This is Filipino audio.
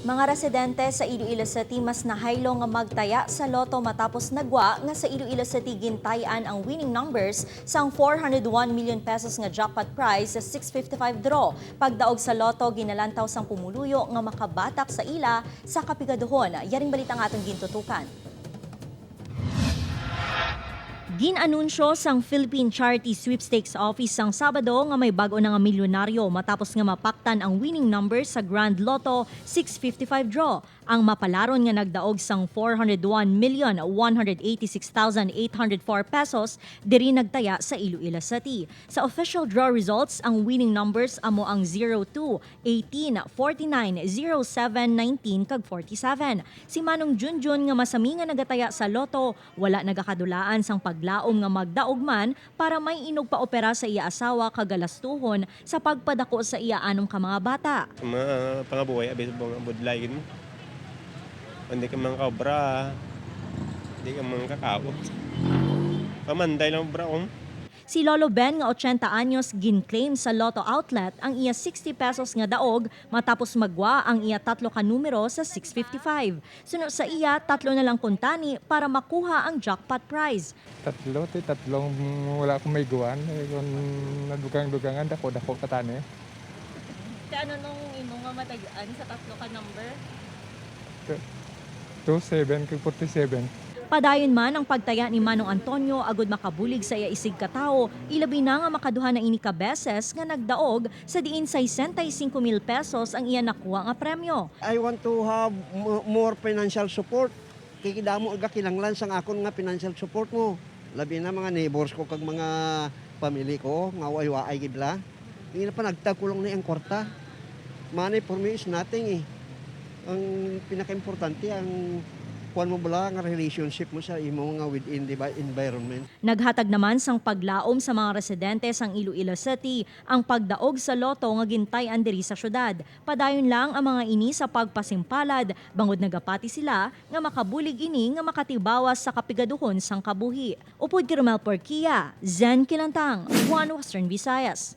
Mga residente sa Iloilo City mas nahaylo nga magtaya sa loto matapos nagwa nga sa Iloilo City gintayan ang winning numbers sang 401 million pesos nga jackpot prize sa 655 draw. Pagdaog sa loto ginalantaw sang pumuluyo nga makabatak sa ila sa kapigaduhon. Yaring balita nga atong gintutukan. Ginanunsyo sang Philippine Charity Sweepstakes Office sang Sabado nga may bago na nga milyonaryo matapos nga mapaktan ang winning number sa Grand Lotto 655 draw. Ang mapalaron nga nagdaog sang 401,186,804 pesos diri nagtaya sa Iloilo City. Sa official draw results, ang winning numbers amo ang 02, 18, 49, 07, 19 kag 47. Si Manong Junjun nga masami nga nagataya sa loto, wala nagakadulaan sang paglaom nga magdaog man para may inog pa opera sa iya asawa kagalastuhon sa pagpadako sa iya anong ka mga bata. Mga pangabuhay, abis mga budlay mo. Hindi ka mga kabra, hindi ka mga kakao. Pamanday lang bra om. Si Lolo Ben nga 80 anyos ginclaim sa Lotto Outlet ang iya 60 pesos nga daog matapos magwa ang iya tatlo ka numero sa 655. Sunod sa iya, tatlo na lang kuntani para makuha ang jackpot prize. Tatlong wala akong may guwan. Kung nadugang-dugangan, dako katani. Ano nung imo nga matagaan sa tatlo ka number? 27 kag 47. Padayon man ang pagtaya ni Manong Antonio agud makabulig sa iya isig katao, ilabi na nga makaduha na ini ka beses nga nagdaog sa diin 65,000 pesos ang iya nakuha nga premyo. I want to have more financial support. Kikidamo aga kinanglan sang akon nga financial support mo. Labi na mga neighbors ko kag mga pamilya ko nga way-way gidla. Hindi na pa nagtagkulong na ang kwarta. Money for me is nothing eh. Ang pinaka-importante ang kuan mo bala nga relationship mo sa imo nga within the environment. Naghatag naman sang paglaom sa mga residente sang Iloilo City ang pagdaog sa loto nga gintayan diri sa syudad. Padayon lang ang mga ini sa pagpasimpalad bangod nagapati sila nga makabulig ini nga makatibawas sa kapigaduhon sang kabuhi. Upod kay Romel Porquia, Zen Kilantang, One Western Visayas.